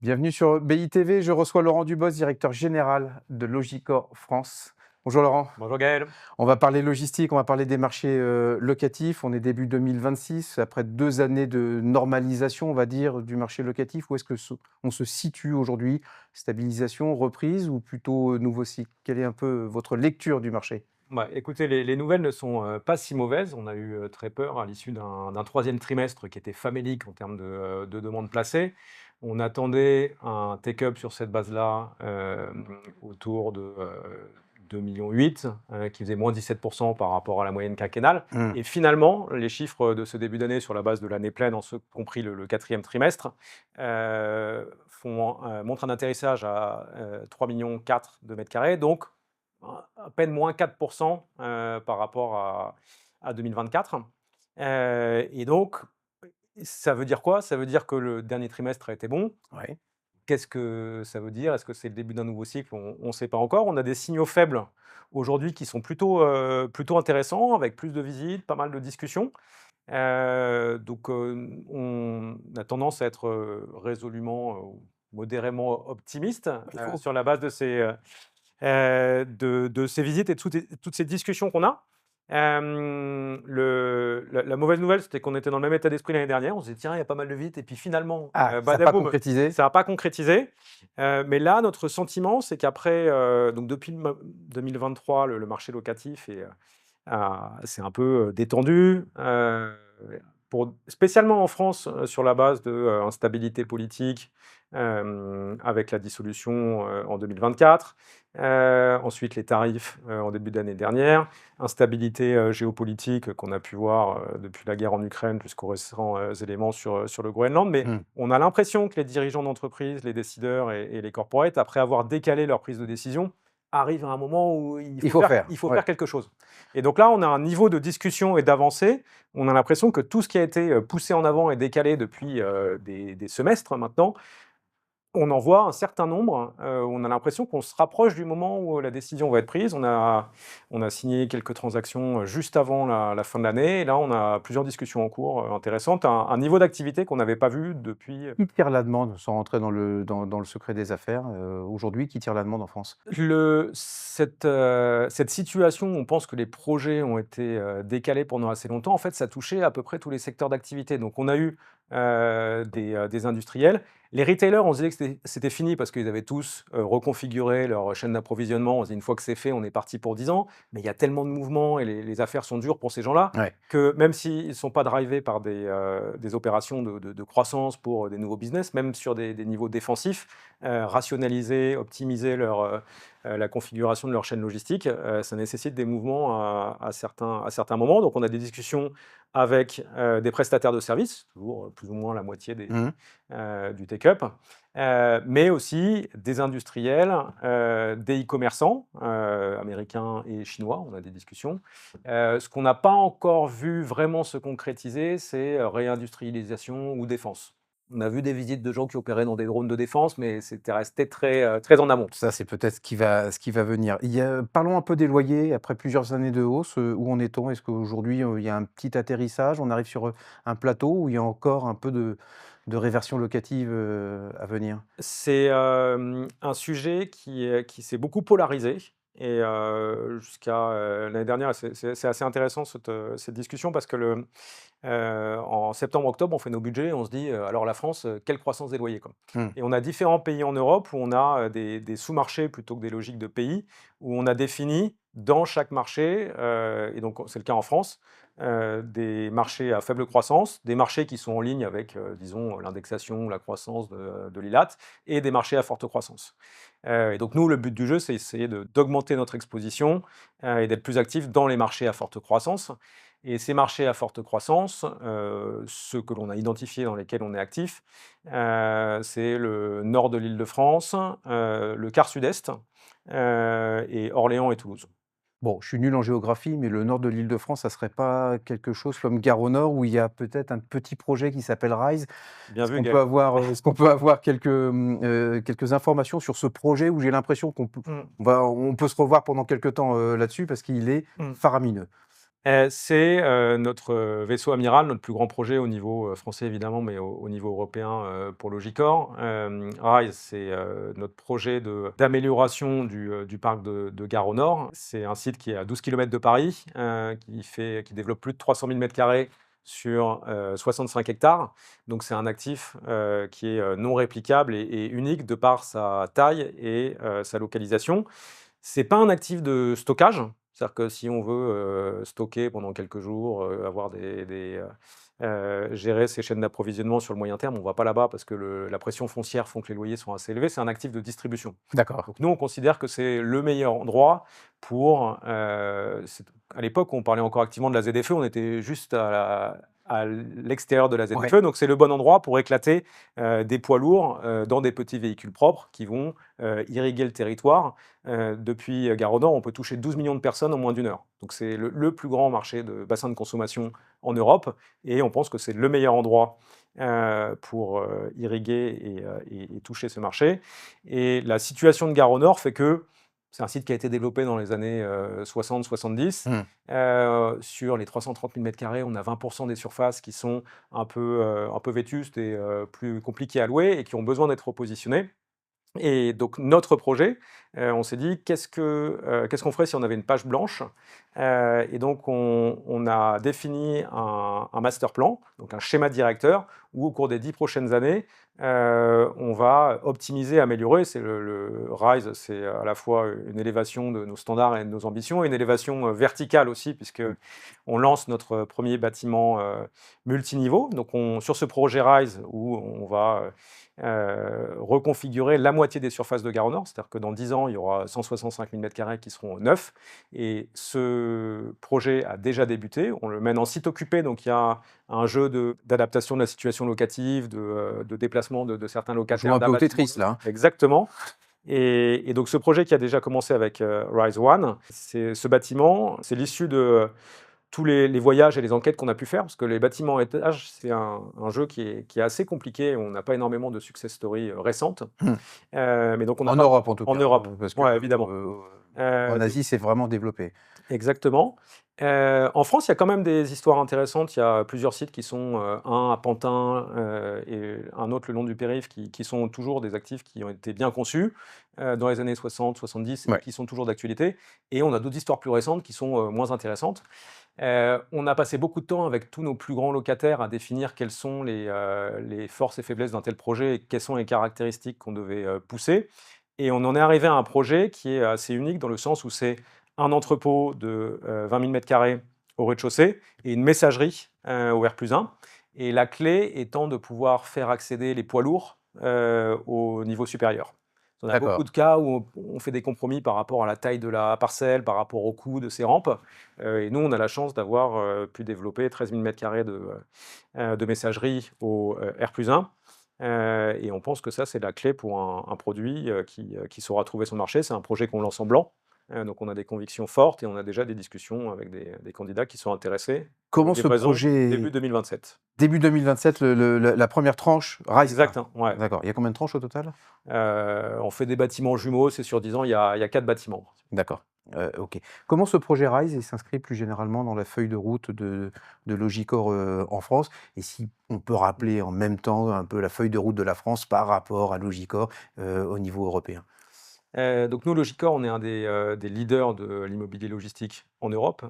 Bienvenue sur BITV, je reçois Laurent Dubos, directeur général de Logicor France. Bonjour Laurent, Bonjour Gaël. on va parler logistique, on va parler des marchés locatifs. On est début 2026, après 2 années de normalisation, on va dire, du marché locatif. Où est-ce que on se situe aujourd'hui? Stabilisation, reprise ou plutôt nouveau cycle? Quelle est un peu votre lecture du marché? Écoutez, les nouvelles ne sont pas si mauvaises. On a eu très peur à l'issue d'un troisième trimestre qui était famélique en termes de demandes placées. On attendait un take-up sur cette base-là autour de 2,8 millions, qui faisait moins 17% par rapport à la moyenne quinquennale. Hmm. Et finalement, les chiffres de ce début d'année sur la base de l'année pleine, en ce compris le quatrième trimestre, montrent un atterrissage à 3,4 millions de mètres carrés. Donc, à peine moins 4% par rapport à 2024. Et donc, ça veut dire quoi? Ça veut dire que le dernier trimestre a été bon. Ouais. Qu'est-ce que ça veut dire? Est-ce que c'est le début d'un nouveau cycle? On ne sait pas encore. On a des signaux faibles aujourd'hui qui sont plutôt intéressants, avec plus de visites, pas mal de discussions. On a tendance à être résolument, modérément optimiste Il faut. sur la base de ces visites et de toutes ces discussions qu'on a. La mauvaise nouvelle, c'était qu'on était dans le même état d'esprit l'année dernière. On se dit: «Tiens, il y a pas mal de visites» et puis finalement, Ah, ça n'a pas badaboum, concrétisé. ça n'a pas concrétisé. Mais là, notre sentiment, c'est qu'après, donc depuis 2023, le marché locatif s'est un peu détendu, spécialement en France, sur la base de instabilité politique, avec la dissolution en 2024. Ensuite, les tarifs en début d'année dernière, instabilité géopolitique qu'on a pu voir depuis la guerre en Ukraine jusqu'aux récents éléments sur le Groenland. Mais Hmm. on a l'impression que les dirigeants d'entreprise, les décideurs et les corporates, après avoir décalé leur prise de décision, arrivent à un moment où il Il faut faut faire, faire. il faut Ouais. faire quelque chose. Et donc là, on a un niveau de discussion et d'avancée. On a l'impression que tout ce qui a été poussé en avant et décalé depuis des semestres maintenant, on en voit un certain nombre. On a l'impression qu'on se rapproche du moment où la décision va être prise. On a signé quelques transactions juste avant la fin de l'année. Et là, on a plusieurs discussions en cours intéressantes. Un niveau d'activité qu'on n'avait pas vu depuis. Qui tire la demande, sans rentrer dans le secret des affaires, aujourd'hui, qui tire la demande en France? Cette situation où on pense que les projets ont été décalés pendant assez longtemps, en fait, ça touchait à peu près tous les secteurs d'activité. Donc, on a eu des industriels. Les retailers, on se disait que c'était fini parce qu'ils avaient tous reconfiguré leur chaîne d'approvisionnement. On se dit, une fois que c'est fait, on est parti pour 10 ans. Mais il y a tellement de mouvements et les affaires sont dures pour ces gens-là Ouais. que même s'ils ne sont pas drivés par des opérations de croissance pour des nouveaux business, même sur des niveaux défensifs, rationaliser, optimiser la configuration de leur chaîne logistique, ça nécessite des mouvements à certains moments. Donc on a des discussions avec des prestataires de services, toujours plus ou moins la moitié Mmh. du take-up, mais aussi des industriels, des e-commerçants américains et chinois. On a des discussions. Ce qu'on n'a pas encore vu vraiment se concrétiser, c'est réindustrialisation ou défense. On a vu des visites de gens qui opéraient dans des drones de défense, mais c'était resté très en amont. Ça, c'est peut-être ce qui va venir. Parlons un peu des loyers après plusieurs années de hausse, où en est-on? Est-ce qu'aujourd'hui, il y a un petit atterrissage? On arrive sur, un plateau où il y a encore un peu de réversion locative, à venir? C'est un sujet qui s'est beaucoup polarisé et jusqu'à l'année dernière, c'est assez intéressant cette discussion parce que en septembre-octobre, on fait nos budgets et on se dit: «Alors la France, quelle croissance des loyers, quoi?» Mmh. Et on a différents pays en Europe où on a des sous-marchés plutôt que des logiques de pays, où on a défini dans chaque marché, et donc c'est le cas en France, des marchés à faible croissance, des marchés qui sont en ligne avec, disons, l'indexation, la croissance de l'ILAT et des marchés à forte croissance. Et donc nous, le but du jeu, c'est essayer d'augmenter notre exposition, et d'être plus actif dans les marchés à forte croissance. Et ces marchés à forte croissance, ceux que l'on a identifiés dans lesquels on est actif, c'est le nord de l'Île-de-France, le quart sud-est, et Orléans et Toulouse. Bon, je suis nul en géographie, mais le nord de l'Île-de-France, ça serait pas quelque chose comme Gare au Nord où il y a peut-être un petit projet qui s'appelle RISE? Bien Est-ce vu, qu'on peut Gaël. avoir quelques informations sur ce projet où j'ai l'impression qu'on peut Mmh, on peut se revoir pendant quelque temps, là-dessus parce qu'il est mmh. faramineux? C'est, notre, vaisseau amiral, notre plus grand projet au niveau, français évidemment, mais au niveau européen, pour Logicor. RISE, c'est, notre projet d'amélioration du parc de Gare au Nord. C'est un site qui est à 12 kilomètres de Paris, qui développe plus de 300 000 m² sur, 65 hectares. Donc c'est un actif, qui est, non réplicable et unique de par sa taille et sa localisation. C'est pas un actif de stockage, c'est-à-dire que si on veut, stocker pendant quelques jours, avoir gérer ses chaînes d'approvisionnement sur le moyen terme, on va pas là-bas parce que la pression foncière font que les loyers sont assez élevés. C'est un actif de distribution. D'accord. Donc nous, on considère que c'est le meilleur endroit pour, à l'époque, on parlait encore activement de la ZFE, on était juste à l'extérieur de la ZFE, Ouais. donc c'est le bon endroit pour éclater, des poids lourds, dans des petits véhicules propres qui vont, irriguer le territoire. Depuis Gare au Nord, on peut toucher 12 millions de personnes en moins d'1 heure. Donc c'est le plus grand marché de bassin de consommation en Europe et on pense que c'est le meilleur endroit, pour, irriguer et toucher ce marché. Et la situation de Gare au Nord fait que c'est un site qui a été développé dans les années, 60-70. Mmh. Sur les 330 000 m², on a 20% des surfaces qui sont un peu vétustes et plus compliquées à louer et qui ont besoin d'être repositionnées. Et donc notre projet, on s'est dit: «Qu'est-ce qu'on ferait si on avait une page blanche?» Et donc on a défini un master plan, donc un schéma directeur où au cours des 10 prochaines années, on va optimiser, améliorer. C'est le RISE, c'est à la fois une élévation de nos standards et de nos ambitions, et une élévation, verticale aussi puisqu'on lance notre premier bâtiment, multiniveau. Donc sur ce projet RISE où on va, reconfigurer la moitié des surfaces de Gare au Nord, c'est-à-dire que dans 10 ans, il y aura 165 000 m² qui seront neufs. Et ce projet a déjà débuté. On le mène en site occupé, donc il y a un jeu d'adaptation de la situation locative, de déplacement de certains On joue locataires un peu d'un au bâtiment à Tetris, l'autre. là, hein. Exactement. Et donc ce projet qui a déjà commencé avec RISE One, c'est ce bâtiment, c'est l'issue de tous les voyages et les enquêtes qu'on a pu faire, parce que les bâtiments à étages, c'est un jeu qui est assez compliqué. On n'a pas énormément de success story récentes. Mmh. Mais donc on n'a En pas Europe, en tout en cas, Europe, parce que, ouais, évidemment. en Donc Asie, c'est vraiment développé. exactement. En France, il y a quand même des histoires intéressantes. Il y a plusieurs sites qui sont, un à Pantin, et un autre le long du périph' qui sont toujours des actifs qui ont été bien conçus, dans les années 60-70 et Ouais. qui sont toujours d'actualité. Et on a d'autres histoires plus récentes qui sont, moins intéressantes. On a passé beaucoup de temps avec tous nos plus grands locataires à définir quelles sont les forces et faiblesses d'un tel projet et quelles sont les caractéristiques qu'on devait, pousser. Et on en est arrivé à un projet qui est assez unique dans le sens où c'est un entrepôt de, 20 000 m² au rez-de-chaussée et une messagerie, au R+1. Et la clé étant de pouvoir faire accéder les poids lourds, au niveau supérieur. On a beaucoup D'accord. de cas où on fait des compromis par rapport à la taille de la parcelle, par rapport au coût de ces rampes. Et nous, on a la chance d'avoir, pu développer 13 000 m² de messagerie au, R+1. Et on pense que ça, c'est la clé pour un produit, qui saura trouver son marché. C'est un projet qu'on lance en blanc, donc on a des convictions fortes et on a déjà des discussions avec des candidats qui sont intéressés. Comment ce Livraison début projet 2027. début 2027, la 1re tranche RISE 1? Exact, hein, ouais. D'accord. Il y a combien de tranches au total? On fait des bâtiments jumeaux, c'est sur 10 ans, il y a 4 bâtiments. D'accord, OK. Comment ce projet RISE, il s'inscrit plus généralement dans la feuille de route de Logicor, en France? Et si on peut rappeler en même temps un peu la feuille de route de la France par rapport à Logicor, au niveau européen? Donc nous, Logicor, on est un des leaders de l'immobilier logistique en Europe,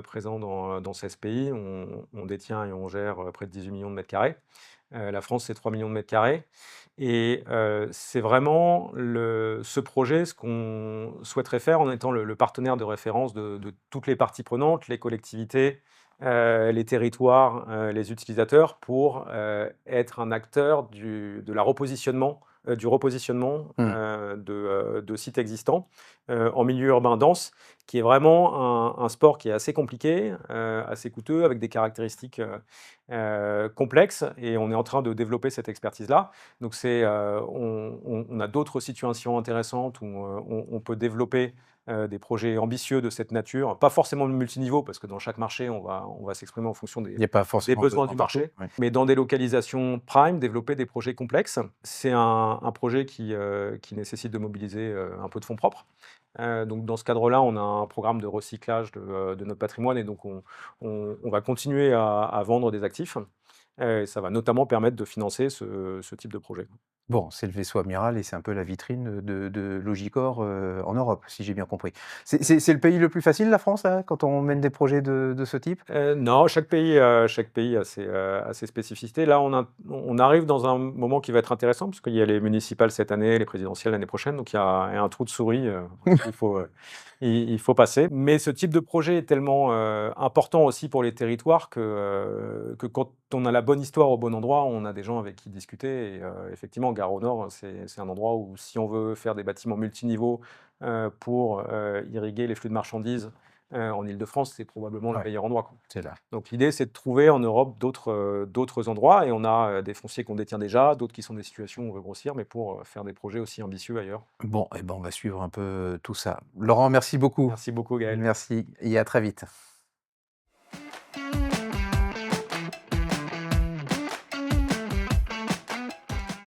présent dans 16 pays. On détient et on gère, près de 18 millions de mètres carrés. La France, c'est 3 millions de mètres carrés. Et c'est vraiment ce projet, ce qu'on souhaiterait faire en étant le partenaire de référence de toutes les parties prenantes, les collectivités, les territoires, les utilisateurs, pour être un acteur du repositionnement, Mmh. de sites existants, en milieu urbain dense, qui est vraiment un sport qui est assez compliqué, assez coûteux, avec des caractéristiques, complexes, et on est en train de développer cette expertise-là. Donc on a d'autres situations intéressantes où, on peut développer, des projets ambitieux de cette nature, pas forcément multiniveau, parce que dans chaque marché, on va s'exprimer en fonction Il n'y a pas des forcément besoins du besoin partout? marché, Ouais. mais dans des localisations prime, développer des projets complexes. C'est un projet qui nécessite de mobiliser, un peu de fonds propres. Donc dans ce cadre-là, on a un programme de recyclage de notre patrimoine et donc on va continuer à vendre des actifs. Et ça va notamment permettre de financer ce type de projet. Bon, c'est le vaisseau amiral et c'est un peu la vitrine de Logicor, en Europe, si j'ai bien compris. C'est le pays le plus facile, la France, là, quand on mène des projets de ce type? Non, chaque pays a ses spécificités. Là, on arrive dans un moment qui va être intéressant parce qu'il y a les municipales cette année, les présidentielles l'année prochaine, donc il y a un trou de souris, il faut passer. Mais ce type de projet est tellement, important aussi pour les territoires que quand on a la bonne histoire au bon endroit, on a des gens avec qui discuter et effectivement, Gare au Nord, c'est un endroit où si on veut faire des bâtiments multiniveaux, pour, irriguer les flux de marchandises, en Île-de-France, c'est probablement le Ouais, meilleur endroit, quoi. c'est là. Donc l'idée, c'est de trouver en Europe d'autres endroits et on a, des fonciers qu'on détient déjà, d'autres qui sont des situations où on veut grossir, mais pour, faire des projets aussi ambitieux ailleurs. Bon et ben, on va suivre un peu tout ça. Laurent, merci beaucoup. Merci beaucoup Gaël. Merci et à très vite.